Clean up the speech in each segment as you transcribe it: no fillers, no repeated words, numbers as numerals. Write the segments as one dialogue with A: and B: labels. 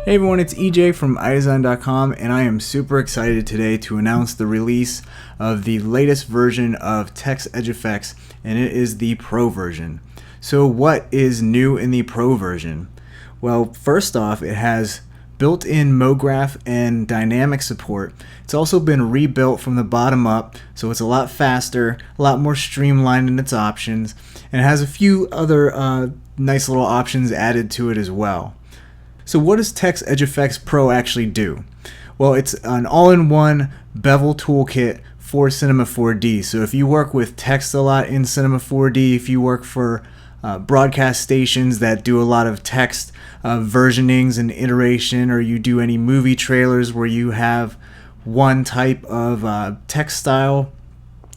A: Hey everyone, it's EJ from iDesign.com, and I am super excited today to announce the release of the latest version of Text Edge Effects, and it is the Pro version. So what is new in the Pro version? Well, first off, it has built-in MoGraph and dynamic support. It's also been rebuilt from the bottom up, so it's a lot faster, a lot more streamlined in its options, and it has a few other nice little options added to it as well. So what does Text Edge Effects Pro actually do? Well, it's an all-in-one bevel toolkit for Cinema 4D. So if you work with text a lot in Cinema 4D, if you work for broadcast stations that do a lot of text versionings and iteration, or you do any movie trailers where you have one type of text style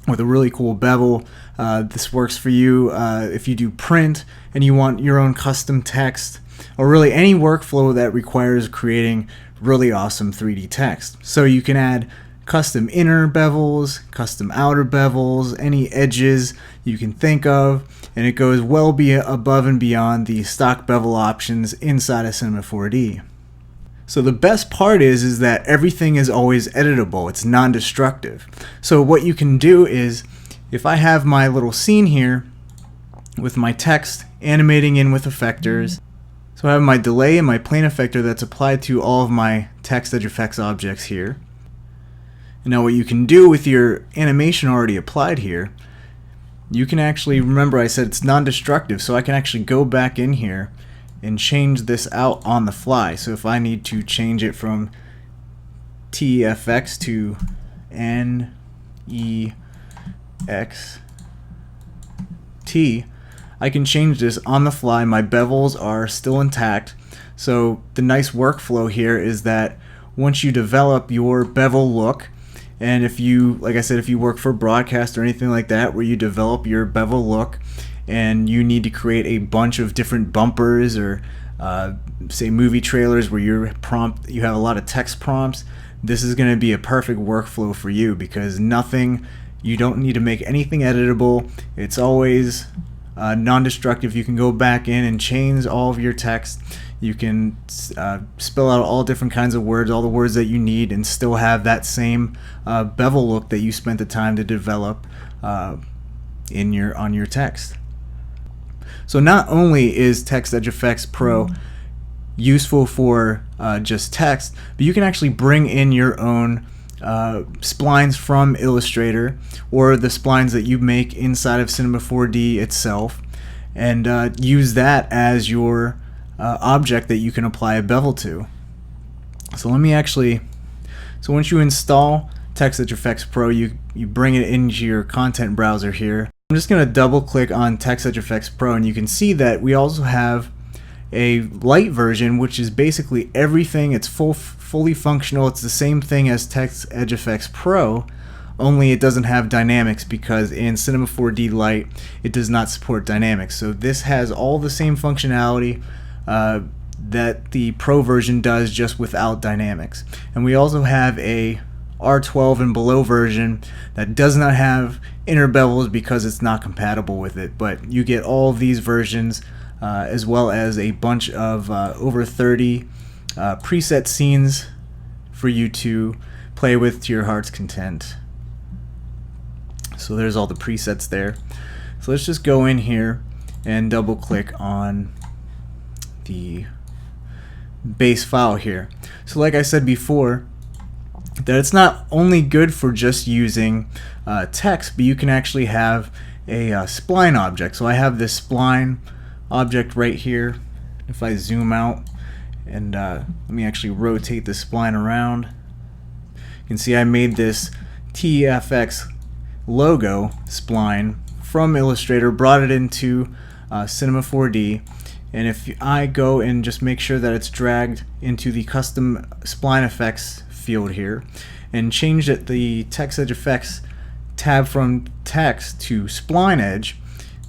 A: with a really cool bevel, this works for you. If you do print and you want your own custom text, or really any workflow that requires creating really awesome 3D text. So you can add custom inner bevels, custom outer bevels, any edges you can think of, and it goes well above and beyond the stock bevel options inside of Cinema 4D. So the best part is that everything is always editable. It's non-destructive. So what you can do is, if I have my little scene here with my text animating in with effectors, so I have my delay and my plane effector that's applied to all of my text edge effects objects here. And now what you can do with your animation already applied here, you can actually, remember I said it's non-destructive, so I can actually go back in here and change this out on the fly. So if I need to change it from TFX to NEXT, I can change this on the fly. My bevels are still intact. So the nice workflow here is that once you develop your bevel look, and if you, like I said, if you work for broadcast or anything like that where you develop your bevel look and you need to create a bunch of different bumpers or say movie trailers where you have a lot of text prompts, this is going to be a perfect workflow for you, because you don't need to make anything editable. It's always non-destructive. You can go back in and change all of your text. You can spell out all different kinds of words, all the words that you need, and still have that same bevel look that you spent the time to develop on your text. So not only is Text Edge Effects Pro useful for just text, but you can actually bring in your own splines from Illustrator, or the splines that you make inside of Cinema 4D itself, and use that as your object that you can apply a bevel to. So once you install Text Edge Effects Pro, you bring it into your content browser here. I'm just going to double click on Text Edge Effects Pro, and you can see that we also have a light version, which is basically everything. It's fully functional. It's the same thing as Text Edge Effects Pro, only it doesn't have dynamics, because in Cinema 4D Lite it does not support dynamics. So this has all the same functionality that the Pro version does, just without dynamics. And we also have a R12 and below version that does not have inner bevels because it's not compatible with it, but you get all of these versions as well as a bunch of over 30 preset scenes for you to play with to your heart's content. So there's all the presets there. So let's just go in here and double click on the base file here. So like I said before, that it's not only good for just using text, but you can actually have a spline object. So I have this spline object right here. If I zoom out and let me actually rotate the spline around, you can see I made this TFX logo spline from Illustrator, brought it into Cinema 4D, and if I go and just make sure that it's dragged into the custom spline effects field here and change the Text Edge Effects tab from text to spline edge,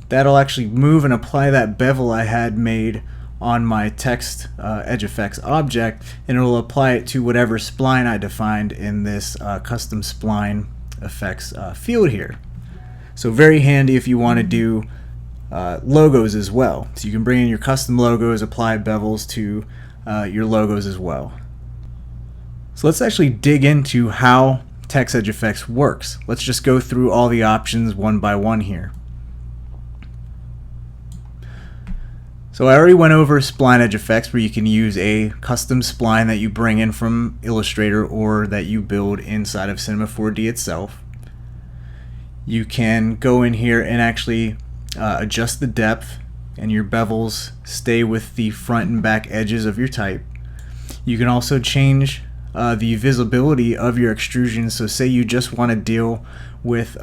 A: that'll actually move and apply that bevel I had made on my Text Edge Effects object, and it will apply it to whatever spline I defined in this custom spline effects field here. So very handy if you want to do logos as well. So you can bring in your custom logos, apply bevels to your logos as well. So let's actually dig into how Text Edge Effects works. Let's just go through all the options one by one here. So I already went over Spline Edge Effects, where you can use a custom spline that you bring in from Illustrator or that you build inside of Cinema 4D itself. You can go in here and actually adjust the depth, and your bevels stay with the front and back edges of your type. You can also change the visibility of your extrusion. So say you just want to deal with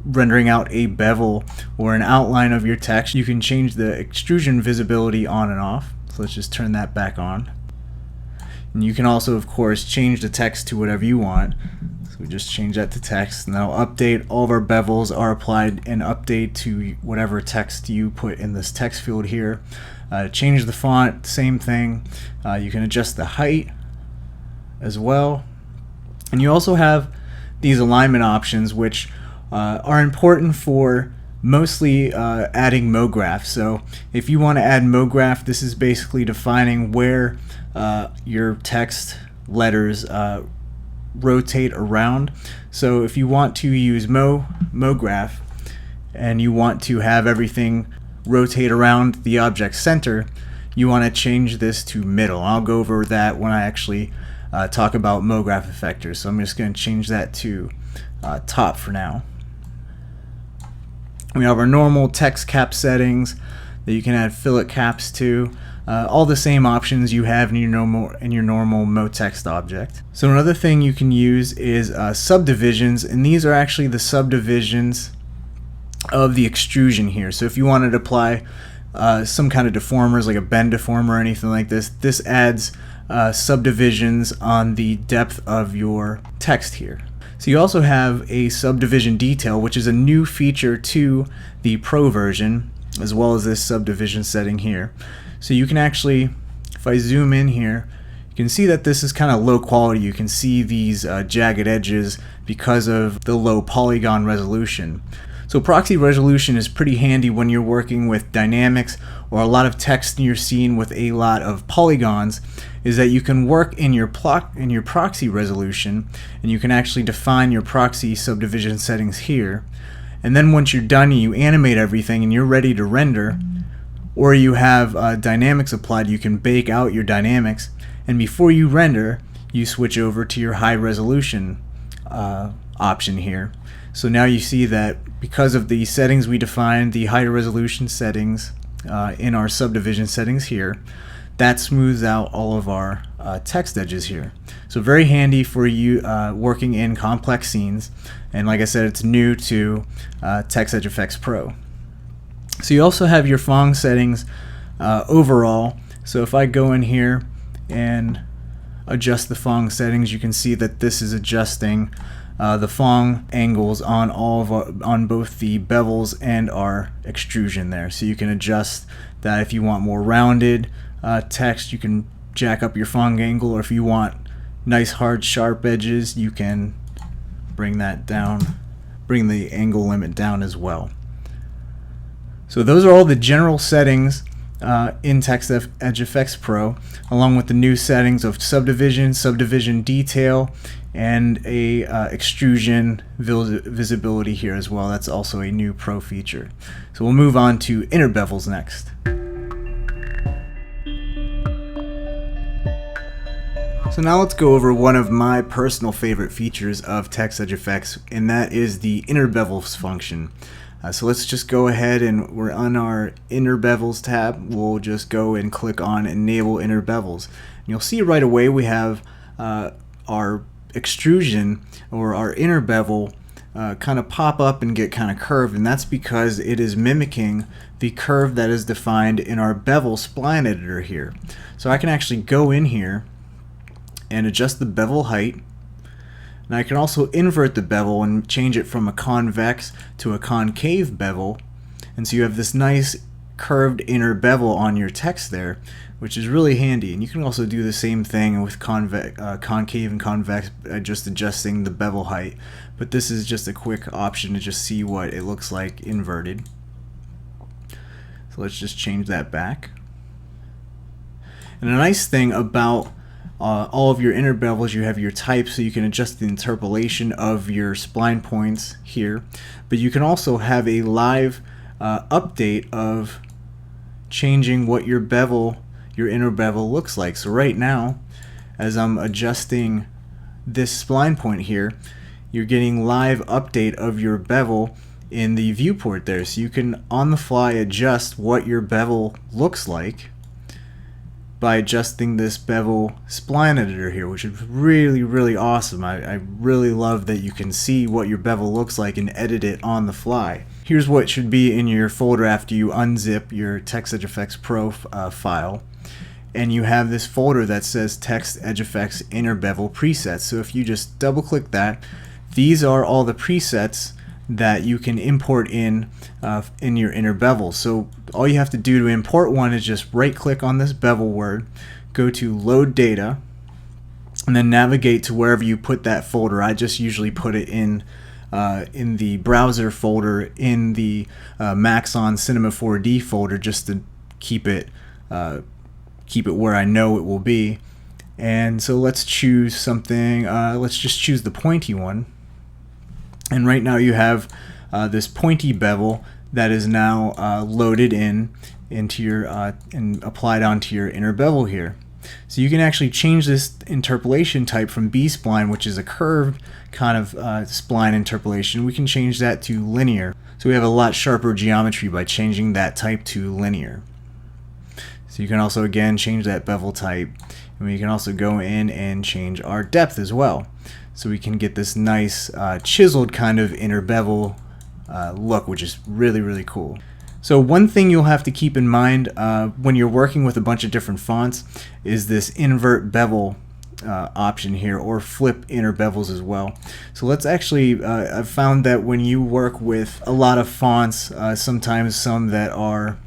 A: rendering out a bevel or an outline of your text, you can change the extrusion visibility on and off. So let's just turn that back on. And you can also, of course, change the text to whatever you want. So we just change that to text, and that'll update. All of our bevels are applied and update to whatever text you put in this text field here. Change the font, same thing. You can adjust the height as well. And you also have these alignment options, which are important for mostly adding MoGraph. So if you want to add MoGraph, this is basically defining where your text letters rotate around. So if you want to use MoGraph and you want to have everything rotate around the object center, you want to change this to middle. I'll go over that when I actually talk about MoGraph effectors. So I'm just going to change that to top for now. We have our normal text cap settings that you can add fillet caps to. All the same options you have in your normal MoText object. So another thing you can use is subdivisions, and these are actually the subdivisions of the extrusion here. So if you wanted to apply some kind of deformers, like a bend deformer or anything like this, this adds subdivisions on the depth of your text here. So you also have a subdivision detail, which is a new feature to the Pro version, as well as this subdivision setting here. So you can actually, if I zoom in here, you can see that this is kind of low quality. You can see these jagged edges because of the low polygon resolution. So proxy resolution is pretty handy when you're working with dynamics or a lot of text in your scene with a lot of polygons, is that you can work in your proxy resolution, and you can actually define your proxy subdivision settings here. And then once you're done and you animate everything and you're ready to render, or you have dynamics applied, you can bake out your dynamics, and before you render, you switch over to your high resolution option here. So now you see that because of the settings we defined, the higher resolution settings in our subdivision settings here, that smooths out all of our text edges here. So very handy for you working in complex scenes, and like I said, it's new to Text Edge Effects Pro. So you also have your Phong settings overall. So if I go in here and adjust the Phong settings, you can see that this is adjusting the Phong angles on on both the bevels and our extrusion there. So you can adjust that. If you want more rounded text, you can jack up your Phong angle, or if you want nice hard sharp edges, you can bring that down, bring the angle limit down as well. So those are all the general settings in Text Edge Effects Pro, along with the new settings of subdivision, subdivision detail, and a extrusion visibility here as well. That's also a new Pro feature. So we'll move on to inner bevels next. So now let's go over one of my personal favorite features of Text Edge Effects, and that is the inner bevels function. So let's just go ahead, and we're on our inner bevels tab. We'll just go and click on enable inner bevels. And you'll see right away we have our extrusion, or our inner bevel, kind of pop up and get kind of curved, and that's because it is mimicking the curve that is defined in our bevel spline editor here. So I can actually go in here and adjust the bevel height, and I can also invert the bevel and change it from a convex to a concave bevel, and so you have this nice curved inner bevel on your text there, which is really handy. And you can also do the same thing with concave and convex, just adjusting the bevel height, but this is just a quick option to just see what it looks like inverted. So let's just change that back. And a nice thing about all of your inner bevels, you have your type, so you can adjust the interpolation of your spline points here, but you can also have a live update of changing what your bevel, your inner bevel looks like. So right now, as I'm adjusting this spline point here, you're getting live update of your bevel in the viewport there. So you can on the fly adjust what your bevel looks like by adjusting this bevel spline editor here, which is really awesome. I really love that you can see what your bevel looks like and edit it on the fly. Here's what should be in your folder after you unzip your Text Edge Effects Pro file, and you have this folder that says Text Edge Effects Inner Bevel Presets. So if you just double click that, these are all the presets that you can import in your inner bevel. So all you have to do to import one is just right click on this bevel word, go to load data, and then navigate to wherever you put that folder. I just usually put it in the browser folder in the Maxon Cinema 4D folder, just to keep it where I know it will be. And so let's choose something, let's just choose the pointy one. And right now you have this pointy bevel that is now loaded into your and applied onto your inner bevel here. So you can actually change this interpolation type from B-spline, which is a curved kind of spline interpolation. We can change that to linear. So we have a lot sharper geometry by changing that type to linear. So you can also again change that bevel type, and we can also go in and change our depth as well. So we can get this nice chiseled kind of inner bevel look, which is really cool. So one thing you'll have to keep in mind when you're working with a bunch of different fonts is this invert bevel option here, or flip inner bevels as well. So let's actually, I've found that when you work with a lot of fonts, sometimes some that are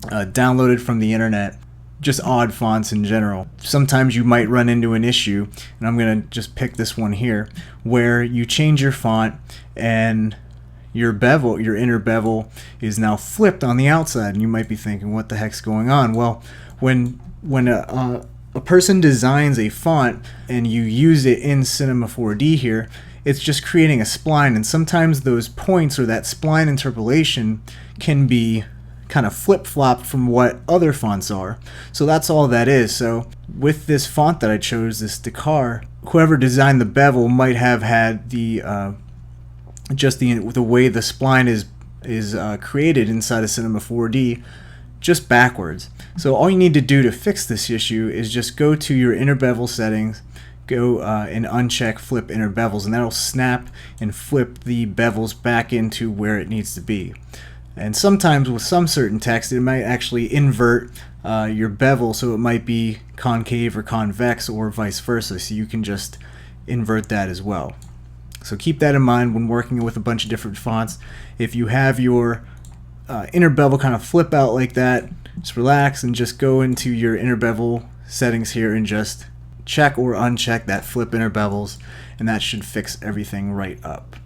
A: downloaded from the internet, just odd fonts in general, sometimes you might run into an issue, and I'm going to just pick this one here, where you change your font and your bevel, your inner bevel, is now flipped on the outside, and you might be thinking, what the heck's going on? Well, when a person designs a font and you use it in Cinema 4D here, it's just creating a spline, and sometimes those points or that spline interpolation can be kind of flip-flopped from what other fonts are. So that's all that is. So with this font that I chose, this Dakar, whoever designed the bevel might have had the just the way the spline is created inside of Cinema 4D just backwards. So all you need to do to fix this issue is just go to your inner bevel settings, go and uncheck flip inner bevels, and that'll snap and flip the bevels back into where it needs to be. And sometimes with some certain text, it might actually invert your bevel, so it might be concave or convex or vice versa, so you can just invert that as well. So keep that in mind when working with a bunch of different fonts. If you have your inner bevel kind of flip out like that, just relax and just go into your inner bevel settings here and just check or uncheck that flip inner bevels, and that should fix everything right up.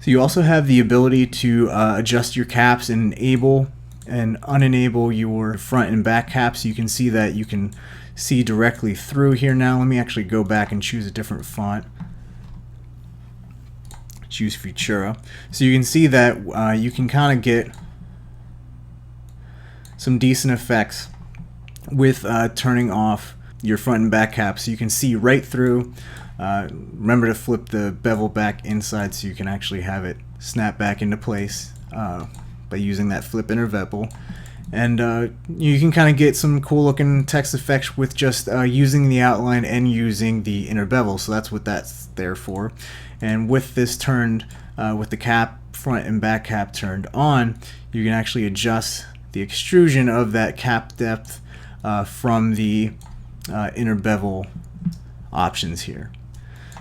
A: So you also have the ability to adjust your caps and enable and unenable your front and back caps. You can see that you can see directly through here now. Let me actually go back and choose a different font. Choose Futura. So you can see that you can kind of get some decent effects with turning off your front and back caps. So you can see right through. Remember to flip the bevel back inside so you can actually have it snap back into place by using that flip inner bevel. And you can kind of get some cool looking text effects with just using the outline and using the inner bevel. So that's what that's there for. And with this turned, with the cap, front and back cap turned on, you can actually adjust the extrusion of that cap depth from the inner bevel options here.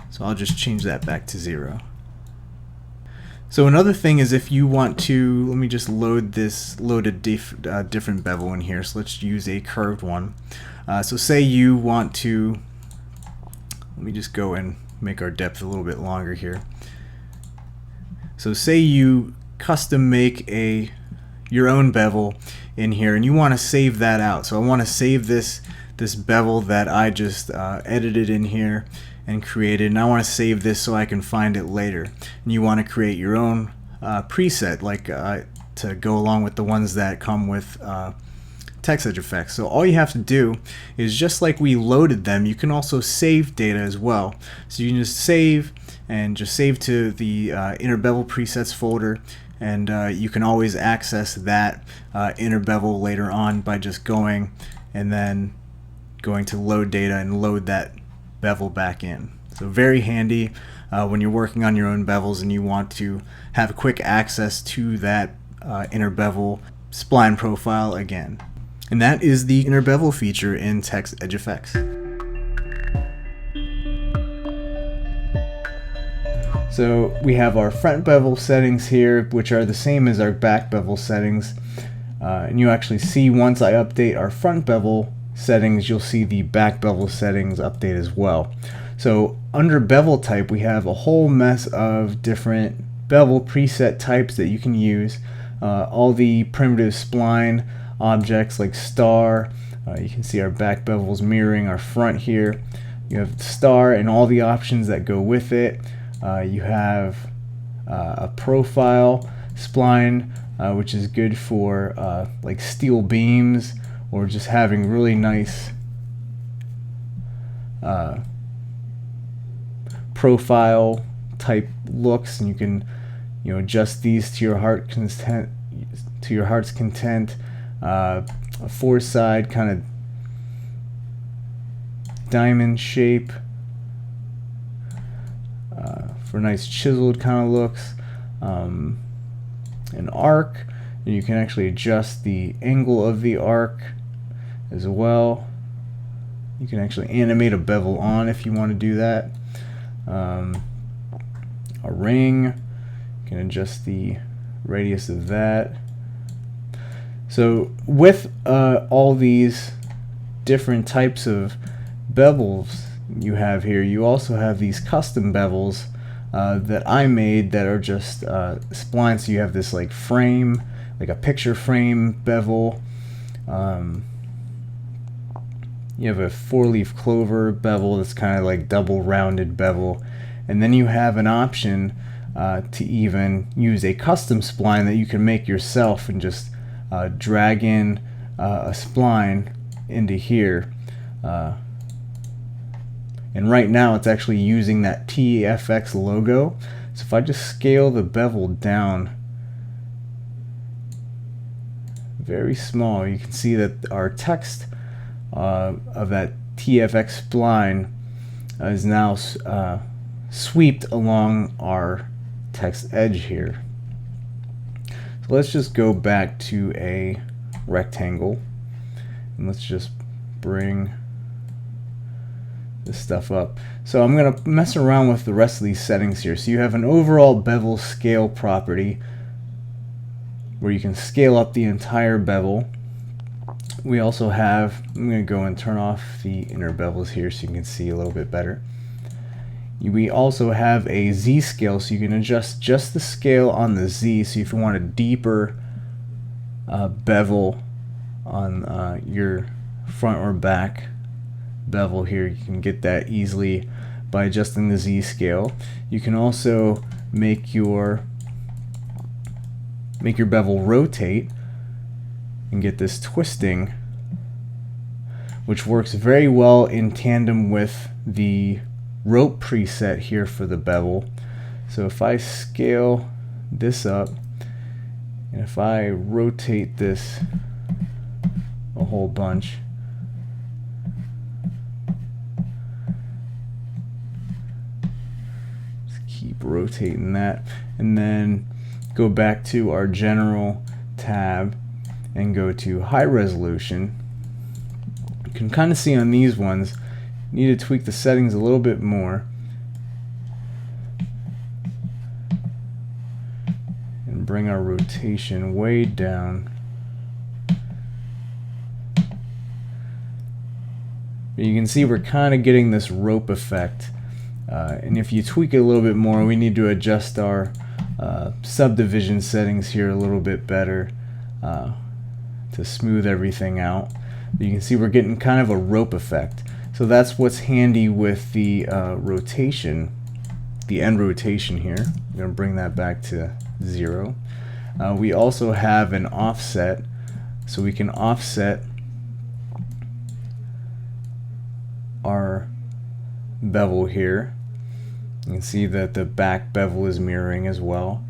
A: So I'll just change that back to 0. So another thing is, if you want to, let me just load a different bevel in here. So let's use a curved one. So say you want to, let me just go and make our depth a little bit longer here. So say you custom make your own bevel in here and you want to save that out. So I want to save this this bevel that I just edited in here and created, and I want to save this so I can find it later. And you want to create your own preset, like to go along with the ones that come with text edge effects. So all you have to do is, just like we loaded them, you can also save data as well. So you can just save to the inner bevel presets folder, and you can always access that inner bevel later on by just going and then going to load data and load that bevel back in. So very handy when you're working on your own bevels and you want to have quick access to that inner bevel spline profile again. And that is the inner bevel feature in Text Edge Effects. So we have our front bevel settings here, which are the same as our back bevel settings. And you actually see, once I update our front bevel settings, you'll see the back bevel settings update as well. So under bevel type, we have a whole mess of different bevel preset types that you can use. All the primitive spline objects like star. You can see our back bevels mirroring our front here. You have the star and all the options that go with it. You have a profile spline, which is good for like steel beams, or just having really nice profile type looks, and you can adjust these to your heart's content. A four-side kind of diamond shape for nice chiseled kind of looks. An arc, and you can actually adjust the angle of the arc as well. You can actually animate a bevel on if you want to do that. A ring, you can adjust the radius of that. So with all these different types of bevels you have here, you also have these custom bevels that I made that are just splines. So you have this like frame, like a picture frame bevel. You have a four-leaf clover bevel that's kind of like double rounded bevel, and then you have an option to even use a custom spline that you can make yourself and just drag in a spline into here. And right now it's actually using that TFX logo. So if I just scale the bevel down very small, you can see that our text of that TFX spline is now swept along our text edge here. So let's just go back to a rectangle, and let's just bring this stuff up. So I'm going to mess around with the rest of these settings here. So you have an overall bevel scale property where you can scale up the entire bevel. We also have, I'm going to go and turn off the inner bevels here so you can see a little bit better. We also have a Z scale, so you can adjust just the scale on the Z. So if you want a deeper bevel on your front or back bevel here, you can get that easily by adjusting the Z scale. You can also make your bevel rotate and get this twisting, which works very well in tandem with the rope preset here for the bevel. So if I scale this up and if I rotate this a whole bunch, just keep rotating that, and then go back to our general tab and go to high resolution. You can kind of see on these ones, you need to tweak the settings a little bit more and bring our rotation way down. You can see we're kind of getting this rope effect, and if you tweak it a little bit more, we need to adjust our subdivision settings here a little bit better to smooth everything out. You can see we're getting kind of a rope effect. So that's what's handy with the rotation, the end rotation here. I'm going to bring that back to 0. We also have an offset, so we can offset our bevel here. You can see that the back bevel is mirroring as well,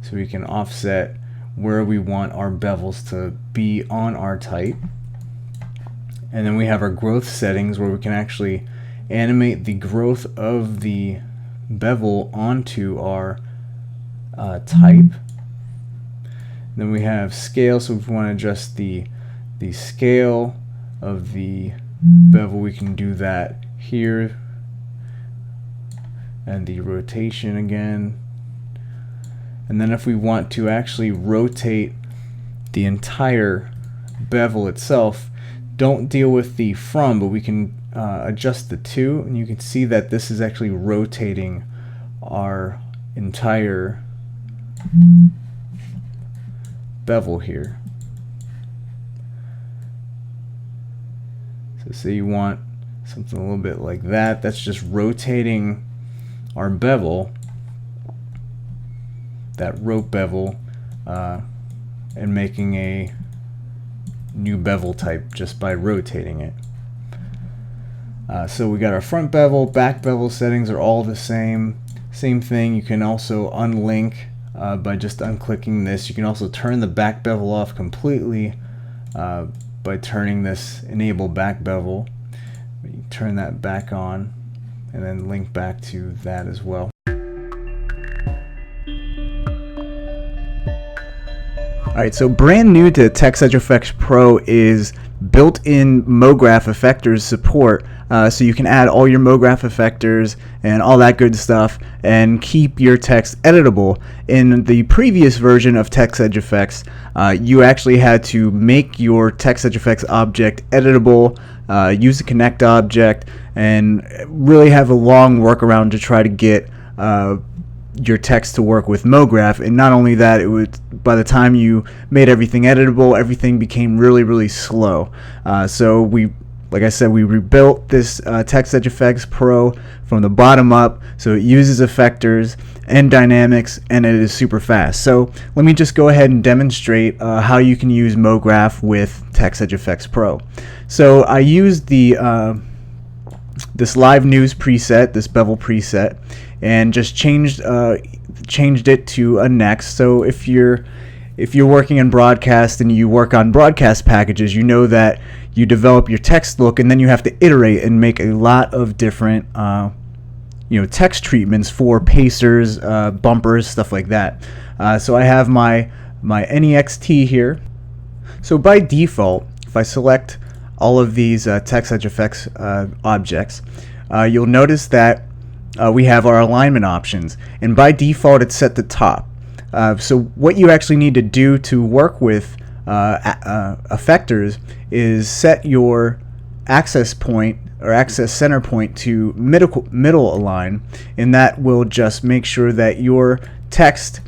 A: so we can offset where we want our bevels to be on our type. And then we have our growth settings where we can actually animate the growth of the bevel onto our type. Then we have scale, so if we want to adjust the scale of the bevel, we can do that here. And the rotation again. And then if we want to actually rotate the entire bevel itself, don't deal with the from, but we can adjust the to, and you can see that this is actually rotating our entire bevel here. So say you want something a little bit like that, that's just rotating our bevel, that rope bevel, and making a new bevel type just by rotating it. So we got our front bevel, back bevel settings are all the same. Same thing, you can also unlink by just unclicking this. You can also turn the back bevel off completely by turning this enable back bevel. You turn that back on and then link back to that as well. Alright, so brand new to TextEdge Effects Pro is built-in MoGraph effectors support, so you can add all your MoGraph effectors and all that good stuff and keep your text editable. In the previous version of TextEdge Effects, you actually had to make your TextEdge Effects object editable, use the connect object, and really have a long workaround to try to get your text to work with MoGraph. And not only that, it would, by the time you made everything editable, everything became really slow. So we, like I said, we rebuilt this TextEdge Effects Pro from the bottom up, so it uses effectors and dynamics, and it is super fast. So let me just go ahead and demonstrate how you can use MoGraph with TextEdge Effects Pro. So I used the this live news preset, this bevel preset, and just changed it to a next. So if you're working in broadcast and you work on broadcast packages, you know that you develop your text look and then you have to iterate and make a lot of different text treatments for pacers, bumpers, stuff like that. So I have my NEXT here. So by default, if I select all of these TextEdge Effects objects, you'll notice that we have our alignment options, and by default it's set to top. So what you actually need to do to work with effectors is set your access point or access center point to middle align, and that will just make sure that your text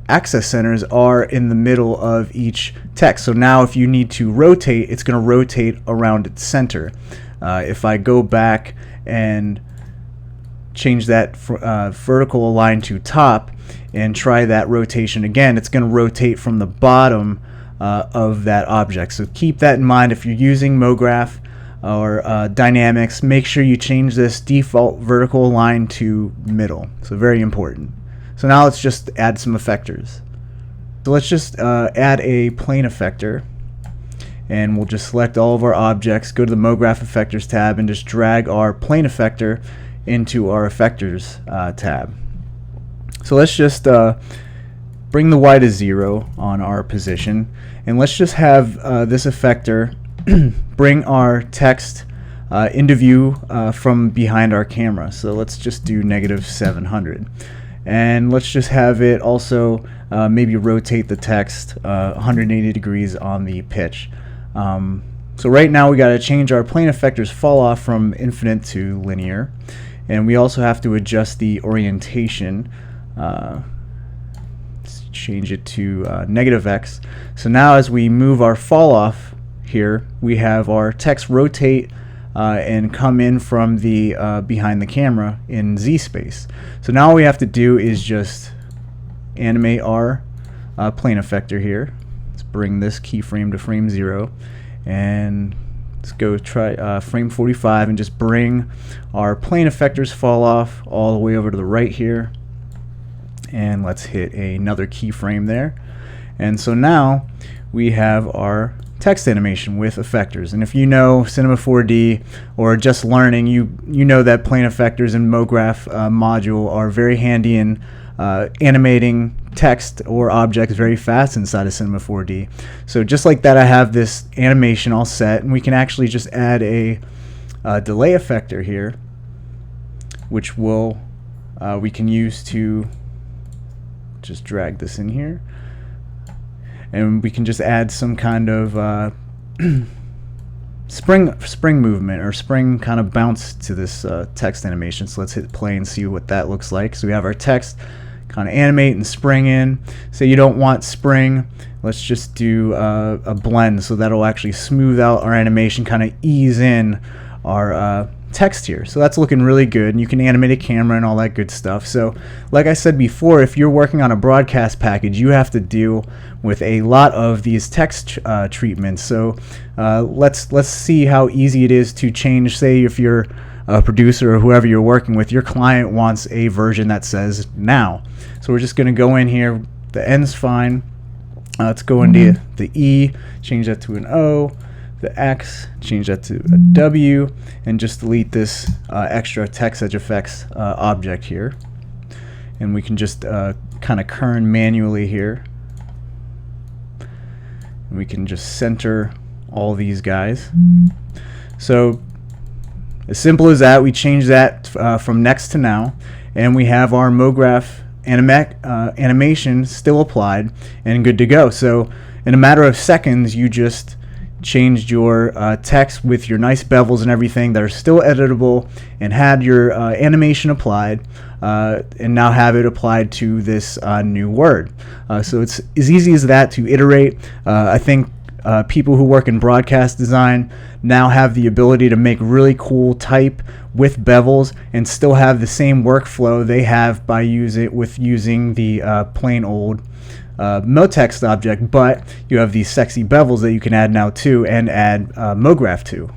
A: access centers are in the middle of each text. So now if you need to rotate, it's going to rotate around its center. If I go back and change that vertical align to top and try that rotation again, it's going to rotate from the bottom of that object. So keep that in mind if you're using MoGraph or dynamics. Make sure you change this default vertical align to middle. So very important. So now let's just add some effectors. So let's just add a plane effector, and we'll just select all of our objects, go to the MoGraph effectors tab, and just drag our plane effector into our effectors tab. So let's just bring the Y to 0 on our position, and let's just have this effector bring our text into view from behind our camera. So let's just do -700, and let's just have it also maybe rotate the text 180 degrees on the pitch. So right now we got to change our plane effectors fall off from infinite to linear, and we also have to adjust the orientation. change it to -x. So now as we move our fall off here, we have our text rotate and come in from the behind the camera in Z space. So now all we have to do is just animate our plane effector here. Let's bring this keyframe to frame 0, and let's go try frame 45 and just bring our plane effectors fall off all the way over to the right here. And let's hit another keyframe there. And so now we have our text animation with effectors. And if you know Cinema 4D or just learning, you know that plane effectors and MoGraph module are very handy in animating text or objects very fast inside of Cinema 4D. So just like that, I have this animation all set, and we can actually just add a delay effector here, which will we can use to just drag this in here, and we can just add some kind of spring movement or spring kind of bounce to this text animation. So let's hit play and see what that looks like. So we have our text kind of animate and spring in. Say you don't want spring, let's just do a blend, so that'll actually smooth out our animation, kind of ease in our text here. So that's looking really good, and you can animate a camera and all that good stuff. So like I said before, if you're working on a broadcast package, you have to deal with a lot of these text treatments. So let's see how easy it is to change. Say if you're a producer or whoever you're working with, your client wants a version that says now. So we're just going to go in here, the N's fine, let's go into the E, change that to an O, the X, change that to a W, and just delete this extra text edge effects object here. And we can just kind of kern manually here. And we can just center all these guys. So as simple as that, we change that from next to now, and we have our MoGraph animation still applied and good to go. So in a matter of seconds, you just changed your text with your nice bevels and everything that are still editable, and had your animation applied, and now have it applied to this new word. So it's as easy as that to iterate. I think people who work in broadcast design now have the ability to make really cool type with bevels and still have the same workflow they have by using the plain old MoText object, but you have these sexy bevels that you can add now too, and add MoGraph to.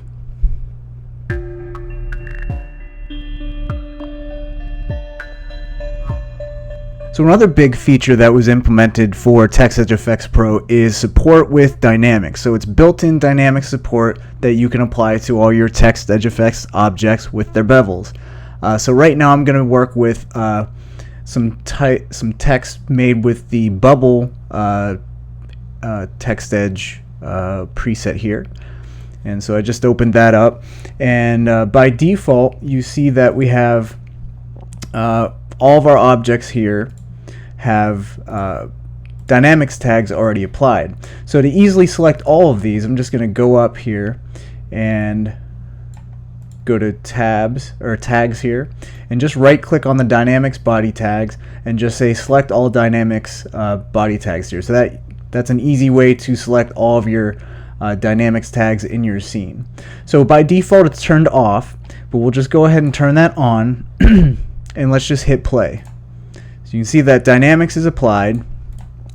A: So another big feature that was implemented for Text Edge Effects Pro is support with dynamics. So it's built-in dynamic support that you can apply to all your Text Edge Effects objects with their bevels. So right now I'm going to work with some text made with the bubble text edge preset here. And so I just opened that up, and by default you see that we have all of our objects here have dynamics tags already applied. So to easily select all of these, I'm just going to go up here and go to tabs or tags here, and just right click on the dynamics body tags and just say select all dynamics body tags here. So that's an easy way to select all of your dynamics tags in your scene. So by default it's turned off, but we'll just go ahead and turn that on and let's just hit play. So you can see that dynamics is applied,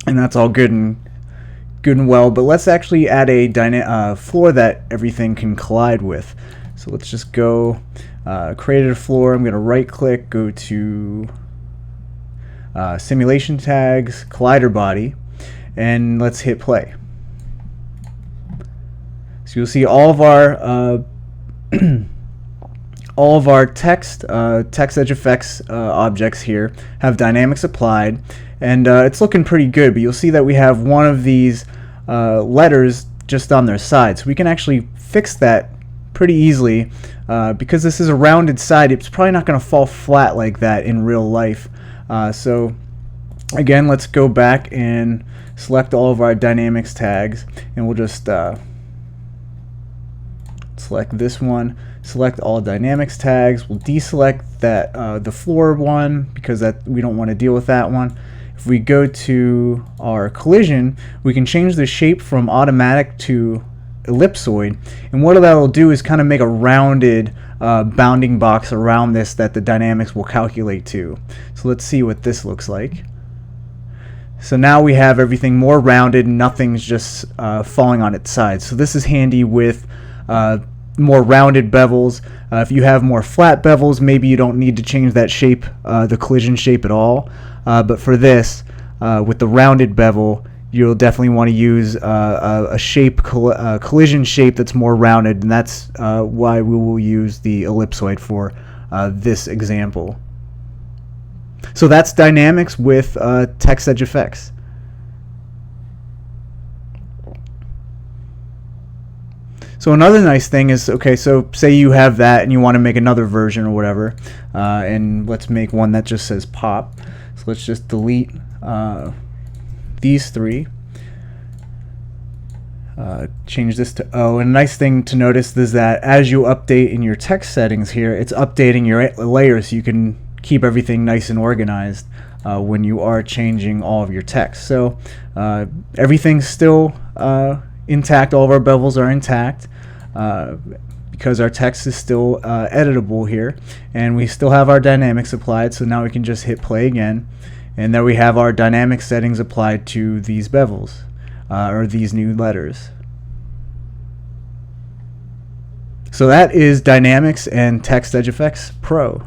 A: and that's all good and well, but let's actually add a floor that everything can collide with. So let's just go create a floor. I'm going to right click, go to simulation tags, collider body, and let's hit play. So you'll see all of our text edge effects objects here have dynamics applied, and it's looking pretty good, but you'll see that we have one of these letters just on their side. So we can actually fix that pretty easily because this is a rounded side. It's probably not going to fall flat like that in real life. So again, let's go back and select all of our dynamics tags, and we'll just select this one, select all dynamics tags. We'll deselect that the floor one because we don't want to deal with that one, if we go to our collision, we can change the shape from automatic to ellipsoid, and what that will do is kind of make a rounded bounding box around this that the dynamics will calculate to. So let's see what this looks like. So now we have everything more rounded, nothing's just falling on its side. So this is handy with more rounded bevels. If you have more flat bevels, maybe you don't need to change that shape, the collision shape at all. But for this, with the rounded bevel, you'll definitely want to use a shape, collision shape that's more rounded, and that's why we will use the ellipsoid for this example. So that's dynamics with text edge effects. So another nice thing is, okay, so say you have that and you want to make another version or whatever, and let's make one that just says pop. So let's just delete these three. Change this to O. And a nice thing to notice is that as you update in your text settings here, it's updating your layers so you can keep everything nice and organized when you are changing all of your text. So everything's still intact. All of our bevels are intact because our text is still editable here, and we still have our dynamics applied. So now we can just hit play again, and there we have our dynamic settings applied to these bevels or these new letters. So that is Dynamics and Text Edge Effects Pro.